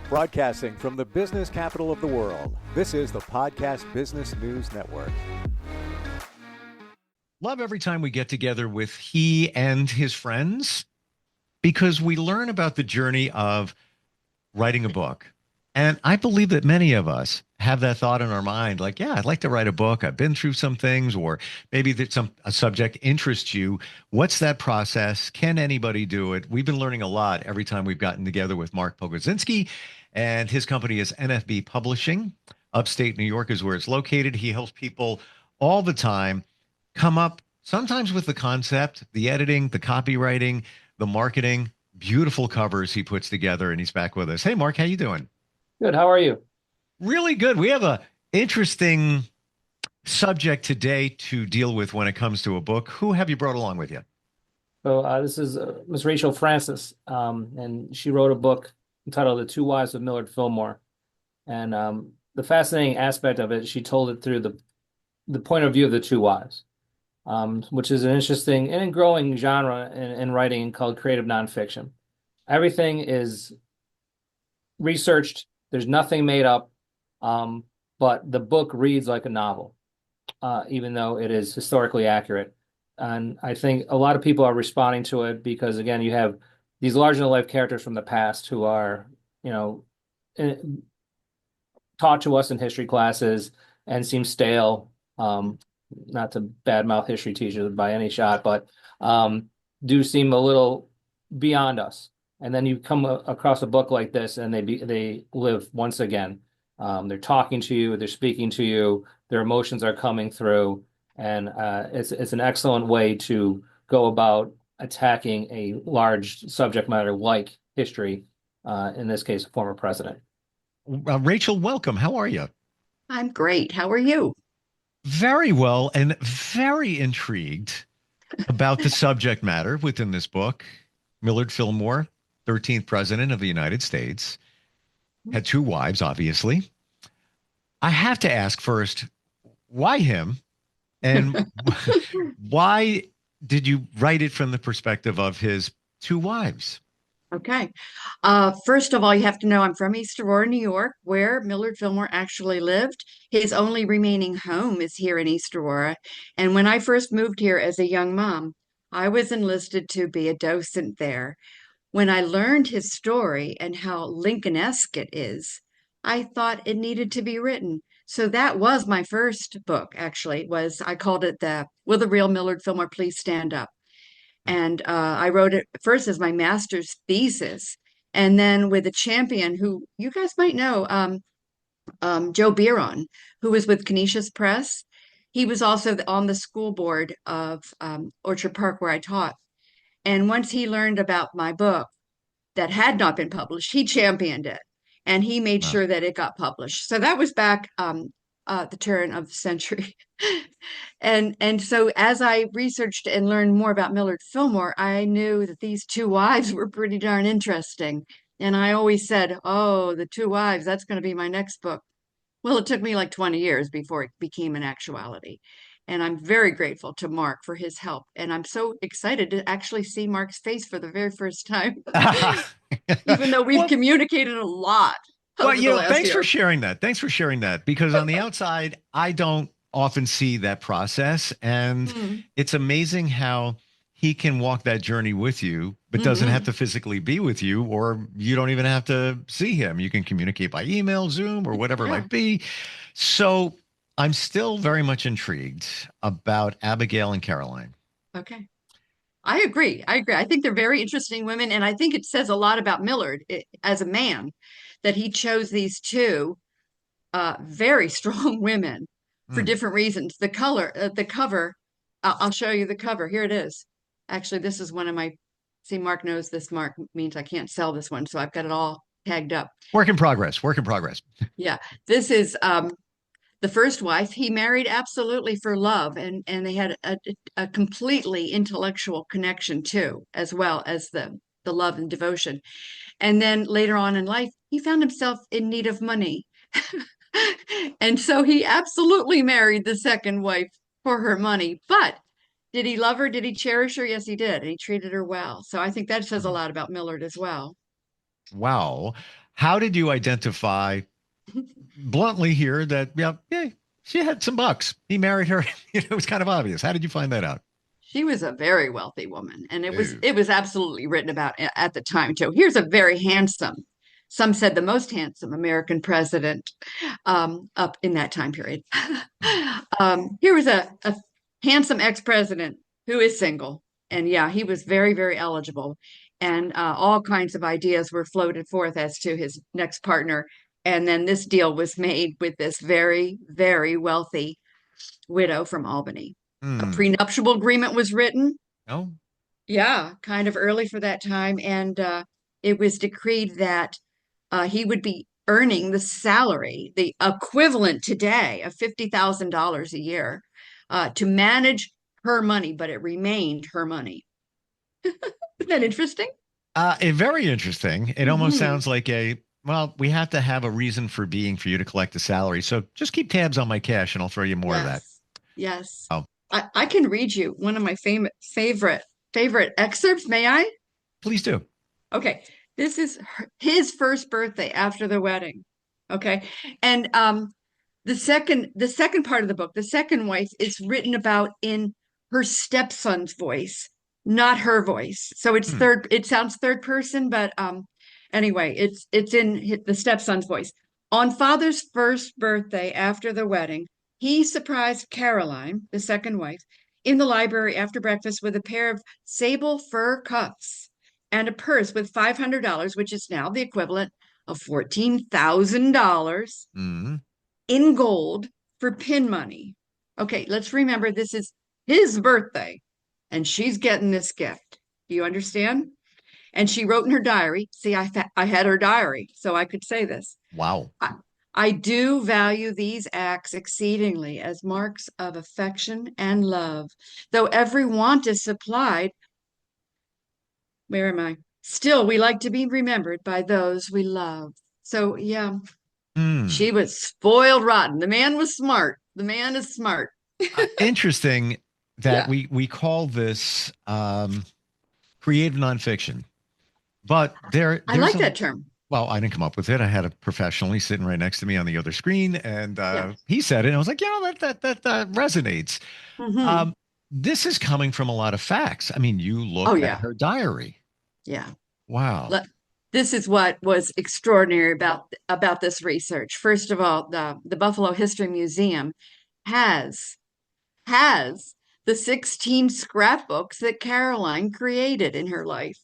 Broadcasting from the business capital of the world, this is the Podcast Business News Network. Love every time we get together with he and his friends because we learn about the journey of writing a book. And I believe that many of us have that thought in our mind, like, yeah, I'd like to write a book. I've been through some things, or maybe that a subject interests you. What's that process? Can anybody do it? We've been learning a lot every time we've gotten together with Mark Pogodzinski, and his company is NFB Publishing. Upstate New York is where it's located. He helps people all the time come up, sometimes with the concept, the editing, the copywriting, the marketing, beautiful covers he puts together, and he's back with us. Hey, Mark, how you doing? Good. How are you? Really good. We have a interesting subject today to deal with when it comes to a book. Who have you brought along with you? So this is Miss Rachelle Francis, and she wrote a book entitled "The Two Wives of Millard Fillmore." And the fascinating aspect of it, she told it through the point of view of the two wives, which is an interesting and growing genre in writing called creative nonfiction. Everything is researched. There's nothing made up, but the book reads like a novel, even though it is historically accurate. And I think a lot of people are responding to it because, again, you have these larger-than-life characters from the past who are, taught to us in history classes and seem stale. Not to badmouth history teachers by any shot, but do seem a little beyond us. And then you come across a book like this, and they live once again. They're talking to you, they're speaking to you, their emotions are coming through, and it's an excellent way to go about attacking a large subject matter like history. In this case, a former president. Rachel, welcome. How are you? I'm great. How are you? Very well, and very intrigued about the subject matter within this book. Millard Fillmore, 13th president of the United States, had two wives, obviously. I have to ask first, why him? And why did you write it from the perspective of his two wives? Okay. First of all, you have to know I'm from East Aurora, New York, where Millard Fillmore actually lived. His only remaining home is here in East Aurora. And when I first moved here as a young mom, I was enlisted to be a docent there. When I learned his story and how Lincoln-esque it is, I thought it needed to be written. So that was my first book, actually. I called it Will the Real Millard Fillmore Please Stand Up? And I wrote it first as my master's thesis, and then with a champion who you guys might know, Joe Biron, who was with Canisius Press. He was also on the school board of Orchard Park where I taught. And once he learned about my book that had not been published, he championed it, and he made sure that it got published. So that was back the turn of the century. And so as I researched and learned more about Millard Fillmore, I knew that these two wives were pretty darn interesting. And I always said, oh, the two wives, that's going to be my next book. Well, it took me like 20 years before it became an actuality. And I'm very grateful to Mark for his help. And I'm so excited to actually see Mark's face for the very first time, even though we've communicated a lot. Well, thanks for sharing that. Thanks for sharing that, because on the outside, I don't often see that process. And it's amazing how he can walk that journey with you, but doesn't have to physically be with you, or you don't even have to see him. You can communicate by email, Zoom, or whatever it might be. So I'm still very much intrigued about Abigail and Caroline. Okay. I agree. I think they're very interesting women. And I think it says a lot about Millard as a man that he chose these two very strong women for different reasons. The cover, I'll show you the cover. Here it is. Actually, this is one of my, see, Mark knows this. Mark means I can't sell this one. So I've got it all tagged up. Work in progress. Work in progress. Yeah. This is the first wife. He married absolutely for love, and they had a completely intellectual connection too, as well as the love and devotion. And then later on in life, he found himself in need of money. And so he absolutely married the second wife for her money. But did he love her? Did he cherish her? Yes, he did. And he treated her well. So I think that says a lot about Millard as well. Wow. How did you identify bluntly here that, yeah, she had some bucks. He married her. It was kind of obvious. How did you find that out? She was a very wealthy woman, and it was Ooh. it was absolutely written about at the time too. Here's a very handsome, some said the most handsome American president up in that time period. Here was a handsome ex-president who is single, and yeah, he was very, very eligible, and all kinds of ideas were floated forth as to his next partner. And then this deal was made with this very, very wealthy widow from Albany. A Hmm. prenuptial agreement was written. Oh. Yeah, kind of early for that time. And it was decreed that he would be earning the salary, the equivalent today of $50,000 a year to manage her money, but it remained her money. Isn't that interesting? Very interesting. It almost Mhm. sounds like well, we have to have a reason for being for you to collect the salary. So just keep tabs on my cash and I'll throw you more of that. Yes, yes. Oh, I can read you one of my favorite excerpts. May I? please do. Okay, this is his first birthday after the wedding. Okay, and the second part of the book, the second wife, is written about in her stepson's voice, not her voice. So it's Hmm. third. It sounds third person, but anyway, it's in the stepson's voice. On father's first birthday after the wedding, he surprised Caroline, the second wife, in the library after breakfast with a pair of sable fur cuffs and a purse with $500, which is now the equivalent of $14,000 Hmm. in gold for pin money. Okay, let's remember this is his birthday and she's getting this gift. Do you understand? And she wrote in her diary. See, I had her diary, so I could say this. Wow. I, I do value these acts exceedingly as marks of affection and love. Though every want is supplied, where am I? Still, we like to be remembered by those we love. So, yeah, Hmm. she was spoiled rotten. The man was smart. The man is smart. Interesting that Yeah, we call this creative nonfiction, but I there's like a that term. well, I didn't come up with it. I had a professionally sitting right next to me on the other screen, and Yeah. he said it. And I was like, that resonates. Hmm. Um, this is coming from a lot of facts. I mean, you Oh, looked at yeah. her diary. Yeah. Wow. This is what was extraordinary about this research. First of all, the Buffalo History Museum has has the 16 scrapbooks that Caroline created in her life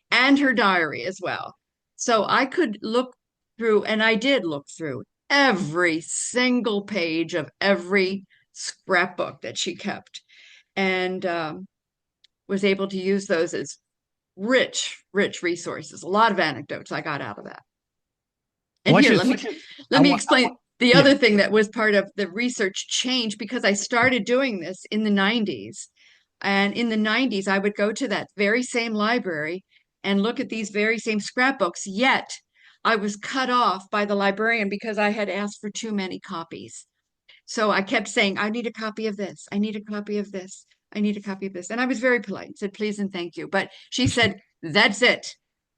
and her diary as well. So I could look through, and I did look through every single page of every scrapbook that she kept, and was able to use those as rich, rich resources. A lot of anecdotes I got out of that. I And want here, you let to, me I let me want, explain the yeah. other thing that was part of the research change because I started doing this in the 90s. And in the 90s, I would go to that very same library and look at these very same scrapbooks, yet I was cut off by the librarian because I had asked for too many copies. So I kept saying, I need a copy of this. I need a copy of this. I need a copy of this. And I was very polite and said, please and thank you. But she said, that's it.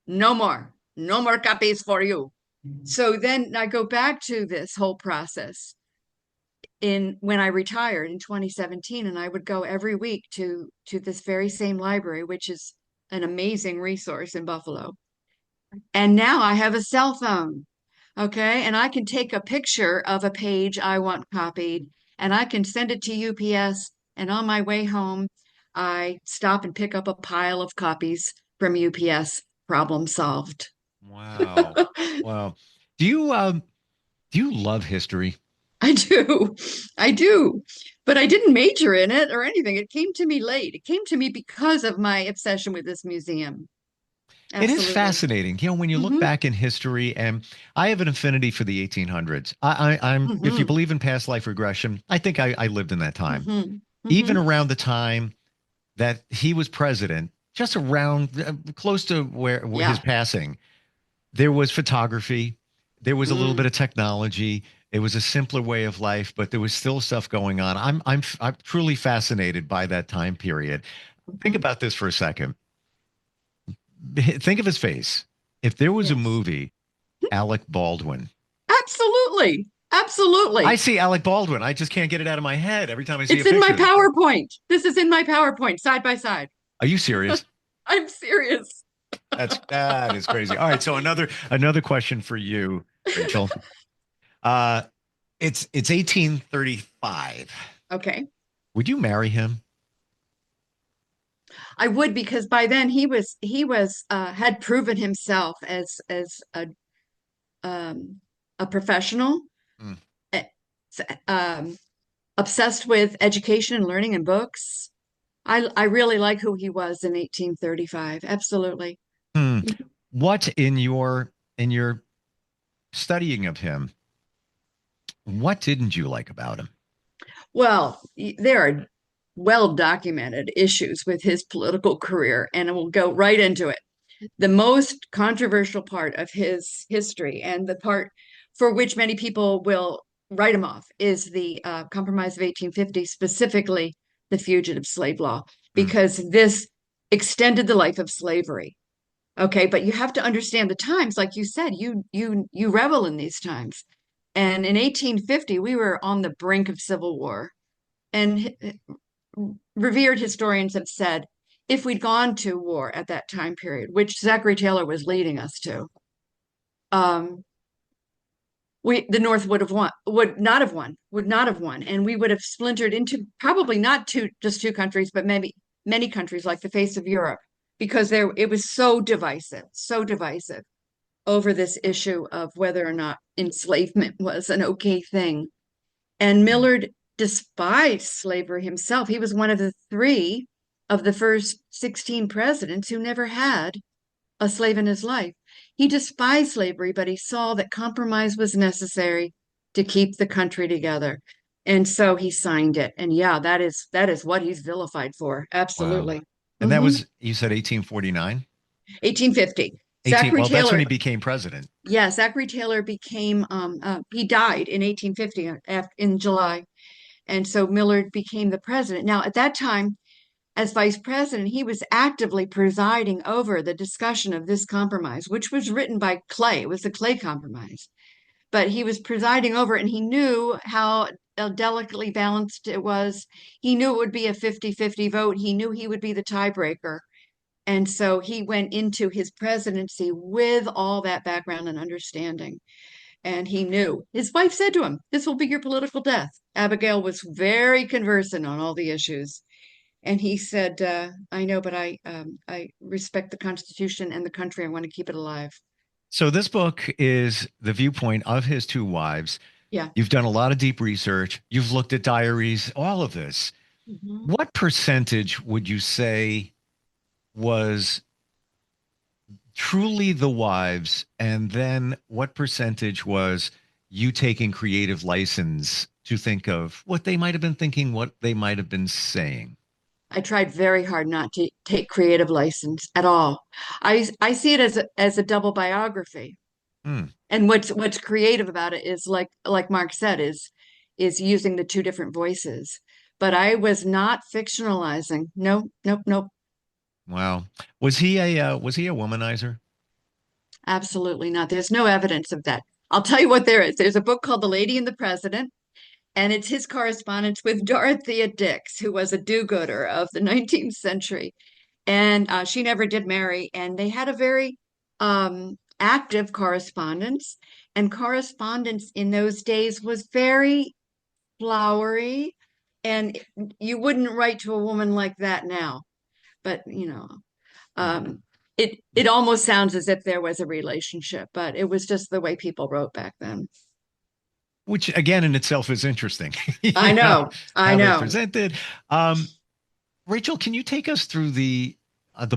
No more. No more copies for you. So then I go back to this whole process in when I retired in 2017, and I would go every week to this very same library, which is an amazing resource in Buffalo. And now I have a cell phone. Okay. And I can take a picture of a page I want copied and I can send it to UPS. And on my way home, I stop and pick up a pile of copies from UPS. Problem solved. Wow. Wow. Do you do you love history? I do. I do. But I didn't major in it or anything. It came to me late. It came to me because of my obsession with this museum. It is Absolutely. fascinating. When you look Hmm. back in history, and I have an affinity for the 1800s. I'm, if you Hmm. believe in past life regression, I think I lived in that time. Hmm. Even Hmm. around the time that he was president, just around close to where his Yeah. passing, there was photography, there was a little bit Mm. of technology. It was a simpler way of life, but there was still stuff going on. I'm truly fascinated by that time period. Think Mhm. about this for a second. Think of his face. If there was a Yes. movie, Alec Baldwin. Absolutely. Absolutely. I see Alec Baldwin. I just can't get it out of my head every time I see a It's in my picture of this guy. PowerPoint. This is in my PowerPoint, side by side. Are you serious? I'm serious. That is crazy. All right, so another question for you, Rachel. Uh, it's 1835. Okay. Would you marry him? I would, because by then he was had proven himself as a professional, Mm. eh, um, obsessed with education and learning and books. I really like who he was in 1835. Absolutely. Hmm. What in your studying of him, what didn't you like about him? Well, there are well documented issues with his political career, and we'll go right into it. The most controversial part of his history, and the part for which many people will write him off, is the Compromise of 1850, specifically the Fugitive Slave Law, Mm. because this extended the life of slavery. Okay, but you have to understand the times, like you said, you revel in these times. And in 1850, we were on the brink of civil war. And revered historians have said, if we'd gone to war at that time period, which Zachary Taylor was leading us to, um, the North would not have won, and we would have splintered into probably not just two countries, but maybe many countries, like the face of Europe, because it was so divisive over this issue of whether or not enslavement was an okay thing. And Mm. Millard despised slavery himself. He was one of the three of the first 16 presidents who never had a slave in his life. He despised slavery, but he saw that compromise was necessary to keep the country together. And so he signed it. And yeah, that is what he's vilified for. Wow. Absolutely. And that Mhm. was, you said 1849? 1850. 18, Zachary well, that's when Taylor, he became president. yeah, Zachary Taylor became, he died in 1850 in July. And so Millard became the president. Now, at that time, as vice president, he was actively presiding over the discussion of this compromise, which was written by Clay. It was the Clay Compromise. But he was presiding over it, and he knew how delicately balanced it was. He knew it would be a 50-50 vote. He knew he would be the tiebreaker. And so he went into his presidency with all that background and understanding. And he knew. His wife said to him, "This will be your political death." Abigail was very conversant on all the issues. And he said, "I know, but I respect the Constitution and the country. I want to keep it alive." So this book is the viewpoint of his two wives. Yeah. You've done a lot of deep research. You've looked at diaries, all of this. Mhm. What percentage would you say was truly the wives? And then what percentage was you taking creative license to think of what they might have been thinking, what they might have been saying? I tried very hard not to take creative license at all. I see it as a double biography. Hmm. And what's creative about it is, like Mark said, is using the two different voices. But I was not fictionalizing. No, nope, nope. Wow. Was he a womanizer? Absolutely not. There's no evidence of that. I'll tell you what there is. There's a book called The Lady and the President, and it's his correspondence with Dorothea Dix, who was a do-gooder of the 19th century. And she never did marry, and they had a very active correspondence. And correspondence in those days was very flowery, and you wouldn't write to a woman like that now. But it almost sounds as if there was a relationship, but it was just the way people wrote back then. Which again in itself is interesting. I know, I How they know. presented. Rachel, can you take us through the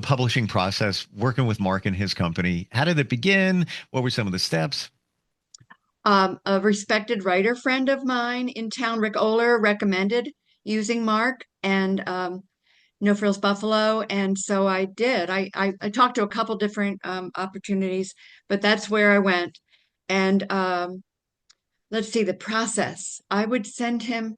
publishing process, working with Mark and his company? How did it begin? What were some of the steps? A respected writer friend of mine in town, Rick Oler, recommended using Mark and No Frills Buffalo, and so I did. I talked to a couple different opportunities, but that's where I went. And let's see the process. I would send him.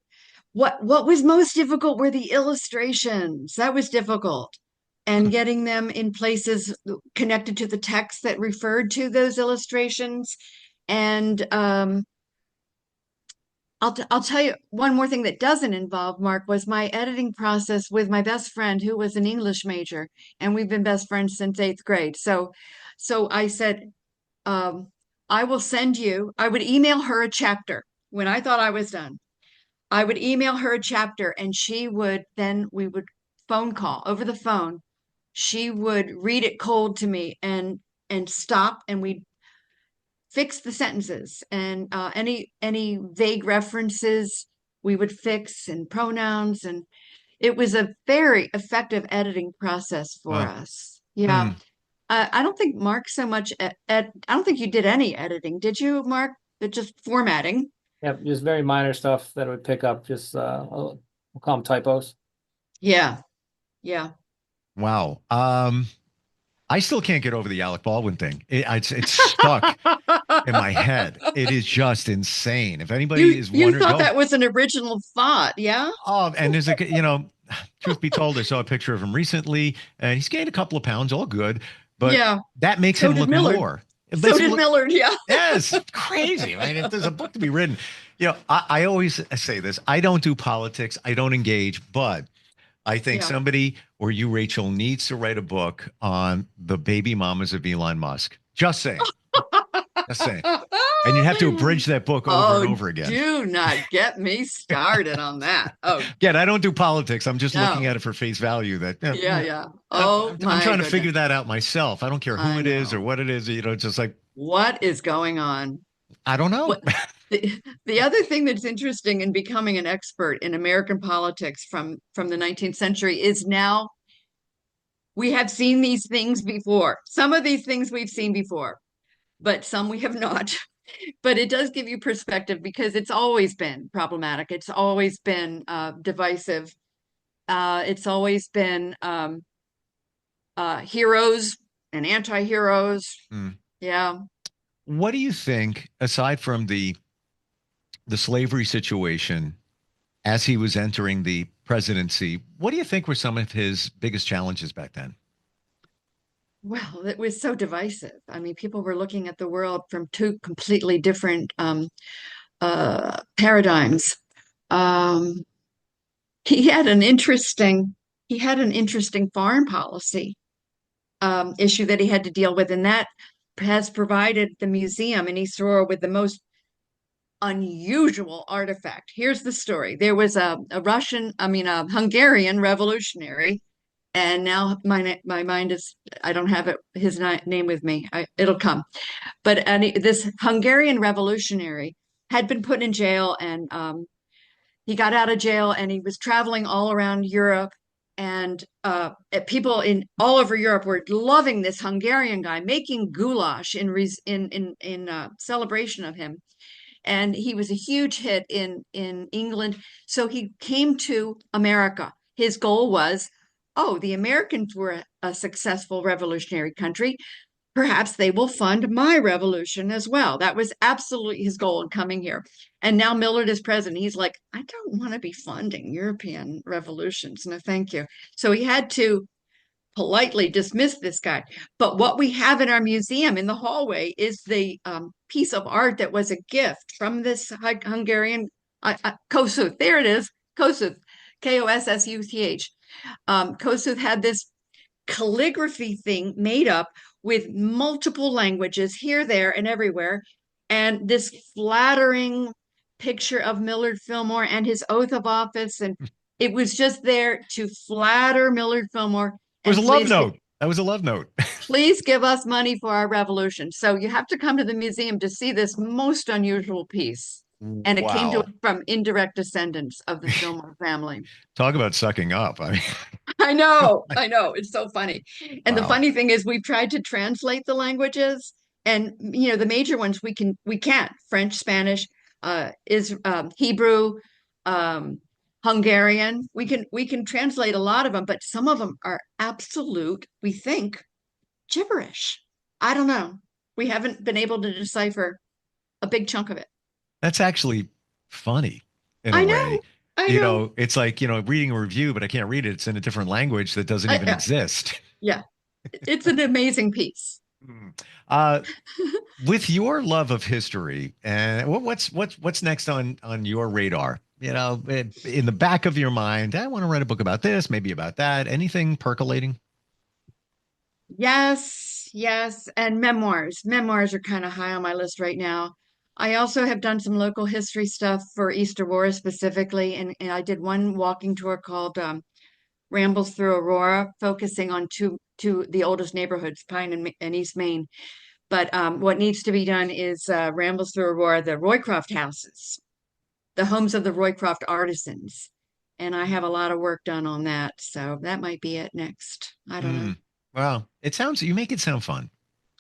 What was most difficult were the illustrations. That was difficult. and getting them in places connected to the text that referred to those illustrations. And I'll tell you one more thing that doesn't involve Mark was my editing process with my best friend who was an English major, and we've been best friends since 8th grade. So I said, I will send you, I would email her a chapter when I thought I was done. I would email her a chapter and we would phone call over the phone. She would read it cold to me and stop, and we'd fix the sentences, and any vague references we would fix, and pronouns, and it was a very effective editing process for Wow. us. Yeah. I don't think Mark so much I don't think you did any editing, did you, Mark? But just formatting. Yep, just very minor stuff that I would pick up, just we'll call them typos. Yeah. Yeah. Wow. I still can't get over the Alec Baldwin thing. It's stuck in my head. It is just insane. If anybody is You wondering, thought that was an original thought, yeah? oh, and there's truth be told, I saw a picture of him recently, and he's gained a couple of pounds, all good, but Yeah. that makes So him did look Millard. more. It So makes him did look- Millard, yeah. Yes, crazy. I mean, if there's a book to be written, I always say this. I don't do politics. I don't engage, but I think Yeah. somebody, or you, Rachel, needs to write a book on the baby mamas of Elon Musk. Just saying. Just saying. And you have to abridge that book over and over again. Do not get me started on that. Oh, Again, I don't do politics. I'm just No. looking at it for face value. yeah. Oh, I'm my trying to goodness. figure that out myself. I don't care who I it is know. or what it is. Just like, What is going on? I don't know. What- The other thing that's interesting in becoming an expert in American politics from the 19th century is now we have seen these things before. Some of these things we've seen before, but some we have not. But it does give you perspective because it's always been problematic. It's always been divisive. It's always been heroes and anti-heroes. Mm. Yeah. What do you think, aside from the slavery situation, as he was entering the presidency, what do you think were some of his biggest challenges back then? Well, it was so divisive. I mean, people were looking at the world from two completely different paradigms. Um, he had an interesting foreign policy issue that he had to deal with, and that has provided the museum in East Aurora with the most unusual artifact. Here's the story. There was a Hungarian revolutionary, and now my mind is, I don't have his name with me. It'll come. But this Hungarian revolutionary had been put in jail, and he got out of jail, and he was traveling all around Europe, and people in all over Europe were loving this Hungarian guy, making goulash in celebration of him. And he was a huge hit in England. So he came to America. His goal was, oh, the Americans were a successful revolutionary country. Perhaps they will fund my revolution as well. That was absolutely his goal in coming here. And now Millard is president. He's like, I don't want to be funding European revolutions. No, thank you. So he had to politely dismiss this guy. But what we have in our museum in the hallway is the piece of art that was a gift from this Hungarian Kossuth. There it is, Kossuth, Kossuth. Kossuth had this calligraphy thing made up with multiple languages here, there, and everywhere, and this flattering picture of Millard Fillmore and his oath of office, and it was just there to flatter Millard Fillmore. It was a love note. That was a love note. Please give us money for our revolution. So you have to come to the museum to see this most unusual piece. And it came to Wow. us from indirect descendants of the Fillmore family. Talk about sucking up. I mean, I know. It's so funny. And the Wow. funny thing is we've tried to translate the languages, and the major ones we can't. French, Spanish, Hebrew, Hungarian. We can translate a lot of them, but some of them are absolute, we think, gibberish. I don't know. We haven't been able to decipher a big chunk of it. that's actually funny in I a know. way. I You know. know, it's like, reading a review, but I can't read it. It's in a different language that doesn't even Yeah, exist. yeah. It's an amazing piece. Hmm. Uh, with your love of history, and what's next on your radar? In the back of your mind, I want to write a book about this, maybe about that. Anything percolating? Yes, yes. And memoirs. Memoirs are kind of high on my list right now. I also have done some local history stuff for East Aurora specifically, and I did one walking tour called Rambles Through Aurora, focusing on two the oldest neighborhoods, Pine and East Main. But what needs to be done is Rambles Through Aurora, the Roycroft houses, the homes of the Roycroft artisans. And I have a lot of work done on that. So that might be it next. I don't Mm. Well, you make it sound fun.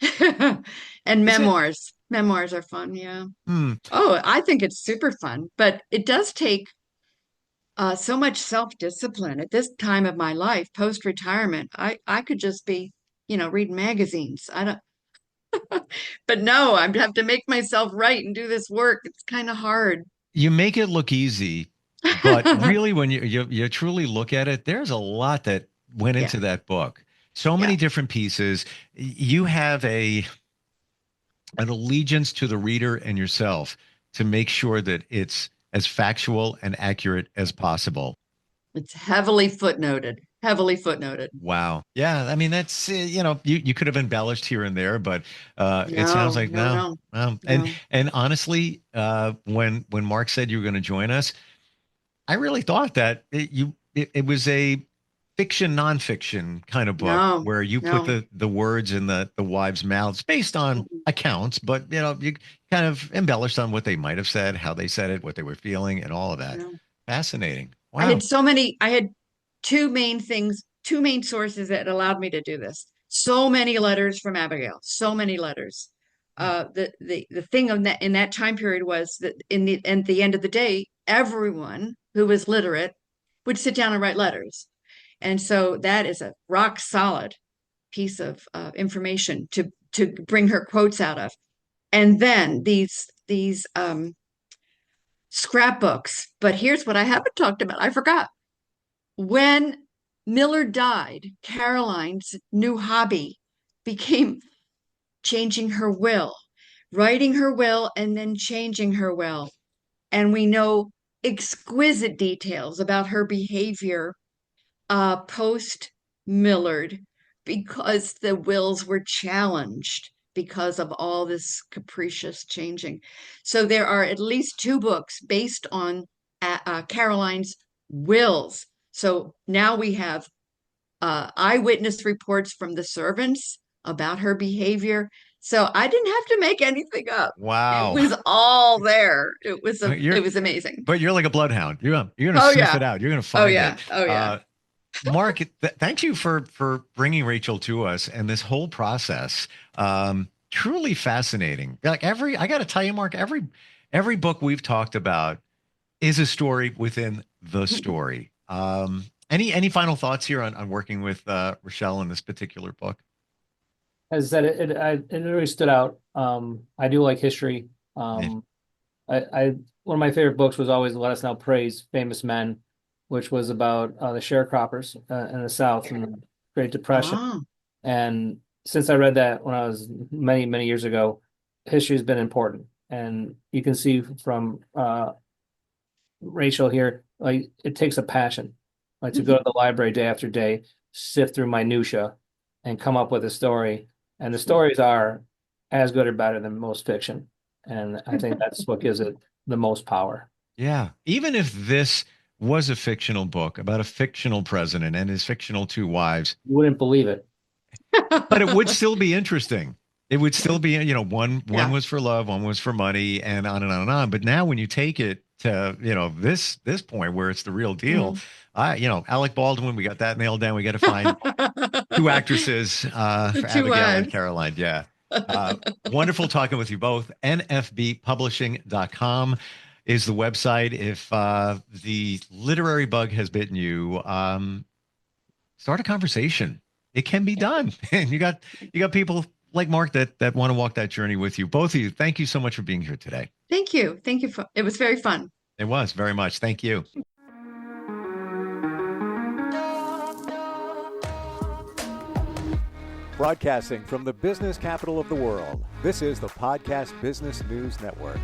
know. And Is it? memoirs. Memoirs are fun, yeah. Hmm. Oh, I think it's super fun, but it does take so much self-discipline at this time of my life, post-retirement. I could just be, reading magazines. I don't, but no, I have to make myself write and do this work. It's kind of hard. You make it look easy, but really, when you truly look at it, there's a lot that went Yeah, into that book. So yeah, many different pieces. You have an allegiance to the reader and yourself to make sure that it's as factual and accurate as possible. it's heavily footnoted, heavily footnoted. Wow. Yeah. I mean, that's, you could have embellished here and there, but it sounds No, like no, no. no, And no. honestly, when Mark said you were going to join us, I really thought that it was a fiction, nonfiction kind of book No, where you put no. the words in the wives' mouths based on Mm-mm. accounts, but you kind of embellished on what they might have said, how they said it, what they were feeling, and all of that. No. Fascinating. I had Wow. so many, I had two main things, two main sources that allowed me to do this. So many letters from Abigail, so many letters. Hmm. The thing of that in that time period was that at the end of the day, everyone who was literate would sit down and write letters. And so that is a rock solid piece of information to bring her quotes out of. And then these scrapbooks. But here's what I haven't talked about. I forgot. When Millard died, Caroline's new hobby became changing her will, writing her will, and then changing her will. And we know exquisite details about her behavior post Millard because the wills were challenged because of all this capricious changing. So there are at least two books based on Caroline's wills. So now we have eyewitness reports from the servants about her behavior. So I didn't have to make anything up. It Wow. was all there. It You're, was amazing. but you're like a bloodhound. You're gonna Oh sniff yeah. it out. You're gonna Oh find yeah. it. Oh yeah. Mark, thank you for bringing Rachel to us and this whole process. Truly fascinating. Like I got to tell you, Mark, every book we've talked about is a story within the story. Any final thoughts here on working with Rachelle in this particular book? As I said, it really stood out. I do like history. Yeah. I one of my favorite books was always Let Us Now Praise Famous Men, which was about the sharecroppers in the South in the Great Depression. Oh. And since I read that when I was many, many years ago, history has been important. And you can see from Rachel here, like it takes a passion, like to go to the library day after day, sift through minutia, and come up with a story. And the stories are as good or better than most fiction. And I think that's what gives it the most power. Yeah. Even if this was a fictional book about a fictional president and his fictional two wives, You wouldn't believe it. but it would still be interesting. It would still be, one Yeah. was for love, one was for money, and on and on and on. But now when you take it to, this point where it's the real deal, Alec Baldwin, we got that nailed down. We got to find two actresses The for two Abigail and wives. Caroline. Yeah. Wonderful talking with you both. nfbpublishing.com is the website. If the literary bug has bitten you, start a conversation. It can be done. And you got people like Mark that want to walk that journey with you. Both of you, thank you so much for being here today. Thank you. Thank you. It was very fun. It was very much. Thank you. Broadcasting from the business capital of the world, this is the Podcast Business News Network.